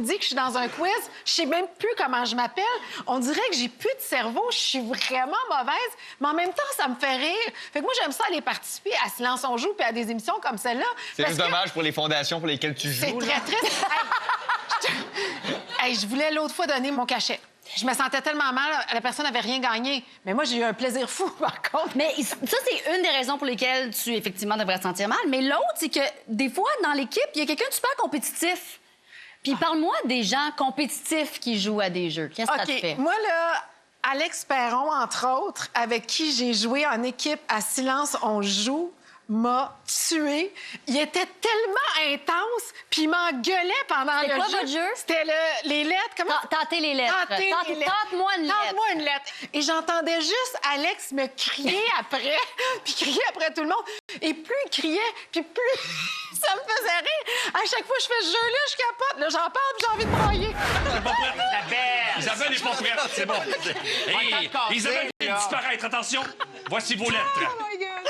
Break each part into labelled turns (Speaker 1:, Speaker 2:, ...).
Speaker 1: dit que je suis dans un quiz, je sais même plus comment je m'appelle. On dirait que j'ai plus de cerveau, je suis vraiment mauvaise, mais en même temps, ça me fait rire. Fait que moi, j'aime ça aller participer à Silence on joue puis à des émissions comme celle-là.
Speaker 2: C'est juste dommage pour les fondations pour lesquelles tu joues.
Speaker 1: C'est très triste. Hey, je voulais l'autre fois donner mon cachet. Je me sentais tellement mal, la personne n'avait rien gagné. Mais moi, j'ai eu un plaisir fou, par contre.
Speaker 3: Mais ça, c'est une des raisons pour lesquelles tu, effectivement, devrais te sentir mal. Mais l'autre, c'est que des fois, dans l'équipe, il y a quelqu'un de super compétitif. Puis parle-moi des gens compétitifs qui jouent à des jeux. Qu'est-ce que ça te fait?
Speaker 1: Moi, là, Alex Perron, entre autres, avec qui j'ai joué en équipe à Silence on joue, m'a tué. Il était tellement intense, puis il m'engueulait pendant le jeu.
Speaker 3: C'était quoi votre jeu?
Speaker 1: C'était les lettres. Comment?
Speaker 3: Tenter les lettres. Tente-moi une lettre.
Speaker 1: Tente-moi une lettre. Et j'entendais juste Alex me crier après, puis crier après tout le monde. Et plus il criait, puis plus ça me faisait rire. À chaque fois que je fais ce jeu-là, je capote. Là, j'en parle, puis j'ai envie de broyer.
Speaker 4: C'est pas prête. Isabelle est pas prête, c'est bon. Hey, Isabelle vient de disparaître. Attention, voici vos lettres.
Speaker 1: Oh my God!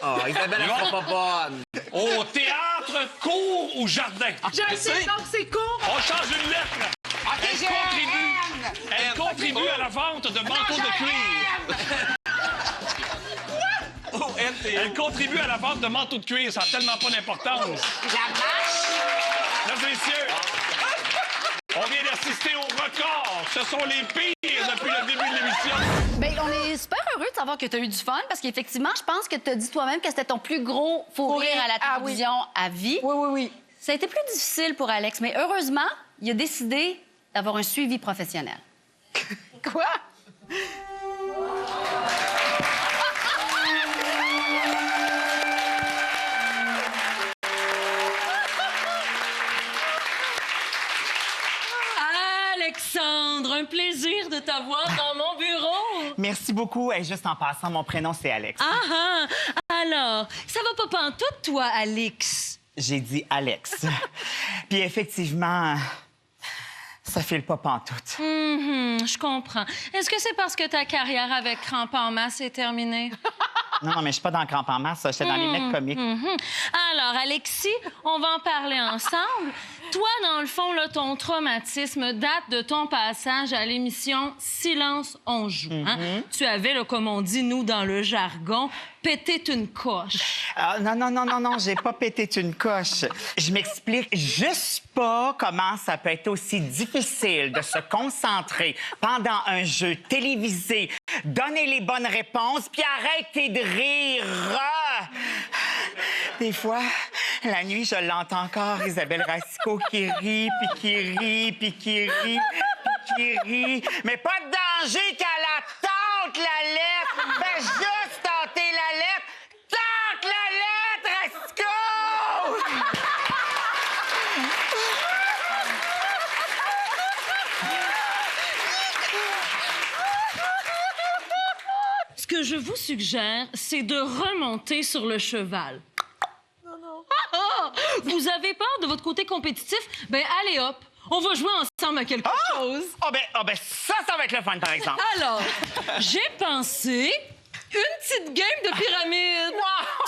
Speaker 5: Oh, Isabelle, elle sera pas bonne.
Speaker 4: Au théâtre, cours ou jardin?
Speaker 1: Je le sais, donc c'est court.
Speaker 4: On change une lettre. Elle contribue à la vente de manteaux de cuir. Elle contribue à la vente de manteaux de cuir. Ça n'a tellement pas d'importance.
Speaker 5: La vache!
Speaker 4: Mesdames et messieurs, on vient d'assister au record. Ce sont les pires depuis le début de l'émission.
Speaker 3: Bien, on est super heureux de savoir que tu as eu du fun parce qu'effectivement, je pense que tu as dit toi-même que c'était ton plus gros fou rire à la télévision à vie.
Speaker 1: Oui, oui, oui.
Speaker 3: Ça a été plus difficile pour Alex, mais heureusement, il a décidé d'avoir un suivi professionnel.
Speaker 1: Quoi?
Speaker 6: Alexandre, un plaisir de t'avoir dans mon bureau.
Speaker 7: Merci beaucoup. Et juste en passant, mon prénom, c'est Alex.
Speaker 6: Ah, alors, ça va pas pantoute, toi, Alex?
Speaker 7: J'ai dit Alex. Puis effectivement, ça file pas pantoute.
Speaker 6: Je comprends. Est-ce que c'est parce que ta carrière avec Crampe en masse est terminée?
Speaker 7: Non, mais je suis pas dans Crampe en masse, j'étais dans les mecs comiques.
Speaker 6: Alors, Alexis, on va en parler ensemble. Toi, dans le fond, là, ton traumatisme date de ton passage à l'émission Silence on joue. Hein? Tu avais, là, comme on dit, nous, dans le jargon, pété une coche.
Speaker 7: Non, j'ai pas pété une coche. Je m'explique juste pas comment ça peut être aussi difficile de se concentrer pendant un jeu télévisé, donner les bonnes réponses, puis arrêter de rire. Des fois, la nuit, je l'entends encore, Isabelle Racicot qui rit, puis qui rit, puis qui rit, puis qui rit. Mais pas de danger qu'elle la tente, la lettre. Fais juste tenter la lettre. Tente la lettre, Racicot!
Speaker 6: Ce que je vous suggère, c'est de remonter sur le cheval. Vous avez peur de votre côté compétitif? Ben allez hop, on va jouer ensemble à quelque chose.
Speaker 7: Ça va être le fun, par exemple.
Speaker 6: Alors, j'ai pensé une petite game de pyramide.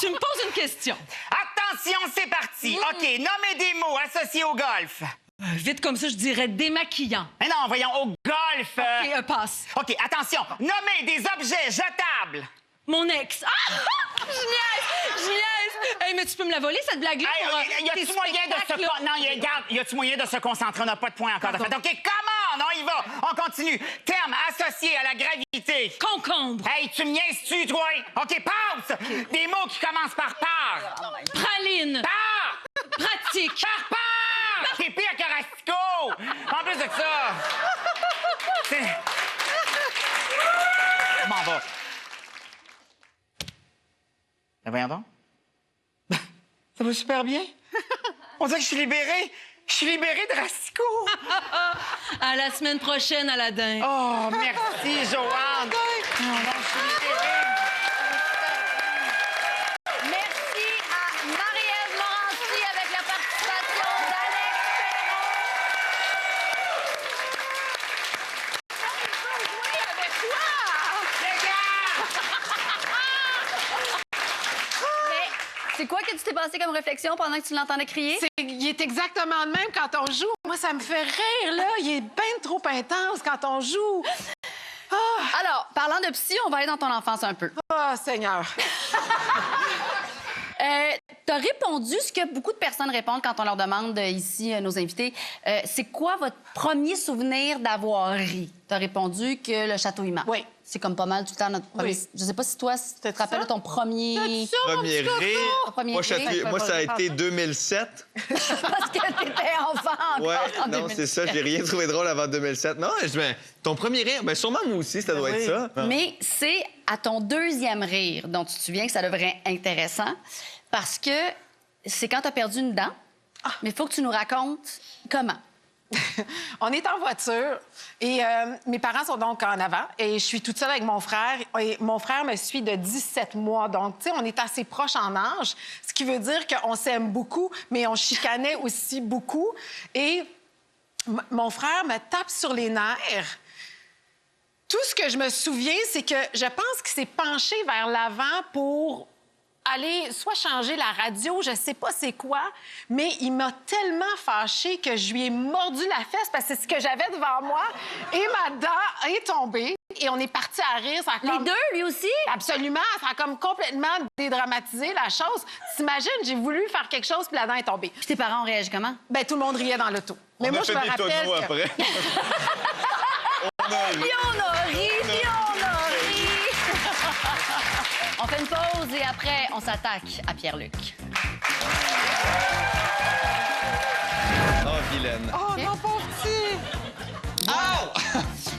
Speaker 6: Tu me poses une question.
Speaker 7: Attention, c'est parti. OK, nommez des mots associés au golf.
Speaker 6: Vite comme ça, je dirais démaquillant.
Speaker 7: Mais non, voyons, au golf.
Speaker 6: Et passe.
Speaker 7: OK, attention, nommez des objets jetables.
Speaker 6: Mon ex. Ah! Je niaise! Hey, mais tu peux me la voler, cette blague-là?
Speaker 7: Hey, y a-tu moyen de se... Non, regarde, y a-tu moyen de se concentrer? On n'a pas de points encore de fait. OK, comment? On y va. On continue. Terme associé à la gravité.
Speaker 6: Concombre.
Speaker 7: Hey, tu me niaises-tu, toi? OK, pause. Des mots qui commencent par part.
Speaker 6: Praline.
Speaker 7: Part.
Speaker 6: Pratique.
Speaker 7: Part. T'es pire que Racicot. En plus de ça... C'est... Comment on va? Ben voyons donc. Ça va super bien. On dirait que je suis libérée. Je suis libérée de Racicot.
Speaker 6: À la semaine prochaine, Aladin.
Speaker 7: Oh, merci, Joanne. Non, je suis libérée.
Speaker 3: Merci à Marie-Ève Morancy avec la participation d'Alex C'est quoi que tu t'es passé comme réflexion pendant que tu l'entendais crier?
Speaker 1: Il est exactement le même quand on joue. Moi, moi, ça me fait rire, là. Il est bien trop intense quand on joue.
Speaker 3: Alors, parlant de psy, on va aller dans ton enfance un peu.
Speaker 1: Oh, Seigneur.
Speaker 3: T'as répondu ce que beaucoup de personnes répondent quand on leur demande ici, nos invités. C'est quoi votre premier souvenir d'avoir ri? T'as répondu que le château immense.
Speaker 1: Oui.
Speaker 3: C'est comme pas mal tout le temps notre premier...
Speaker 1: Oui.
Speaker 3: Je sais pas si toi, tu te rappelles de ton premier...
Speaker 1: T'as-tu ça, mon
Speaker 2: Premier
Speaker 1: petit coco?
Speaker 2: rire.
Speaker 3: Ton premier
Speaker 2: Moi,
Speaker 3: rire?
Speaker 2: moi, ça a été 2007.
Speaker 3: Parce que t'étais enfant encore
Speaker 2: Ouais,
Speaker 3: en
Speaker 2: non,
Speaker 3: 2007.
Speaker 2: c'est ça. J'ai rien trouvé drôle avant 2007. Non, ton premier rire, ben sûrement moi aussi, ça doit être ça.
Speaker 3: Mais c'est à ton deuxième rire dont tu te souviens que ça devrait être intéressant parce que c'est quand t'as perdu une dent, mais il faut que tu nous racontes comment.
Speaker 1: On est en voiture et mes parents sont donc en avant et je suis toute seule avec mon frère. Et mon frère me suit de 17 mois. Donc, tu sais, on est assez proches en âge, ce qui veut dire qu'on s'aime beaucoup, mais on chicanait aussi beaucoup. Et mon frère me tape sur les nerfs. Tout ce que je me souviens, c'est que je pense qu'il s'est penché vers l'avant pour aller soit changer la radio, je sais pas c'est quoi, mais il m'a tellement fâchée que je lui ai mordu la fesse parce que c'est ce que j'avais devant moi et ma dent est tombée et on est parti à rire. Ça a
Speaker 3: Les
Speaker 1: comme...
Speaker 3: deux, lui aussi?
Speaker 1: Absolument, ça a comme complètement dédramatisé la chose. T'imagines, j'ai voulu faire quelque chose puis la dent est tombée.
Speaker 3: Puis tes parents ont réagi comment?
Speaker 1: Ben tout le monde riait dans l'auto. Mais
Speaker 2: On
Speaker 1: moi
Speaker 2: a
Speaker 1: je
Speaker 2: fait
Speaker 1: me
Speaker 2: des
Speaker 1: rappelle
Speaker 2: tonneaux
Speaker 1: que...
Speaker 2: après.
Speaker 3: Puis on a ri, puis on a ri! On fait une pause et après, on s'attaque à Pierre-Luc.
Speaker 2: Oh, vilaine.
Speaker 1: Oh non, pauvre petit!
Speaker 2: Oh!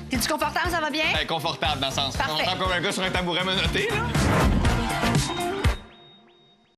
Speaker 3: T'es-tu confortable, ça va bien?
Speaker 2: Confortable dans le sens.
Speaker 3: Parfait.
Speaker 2: On entend comme un gars sur un tabouret menotté, là.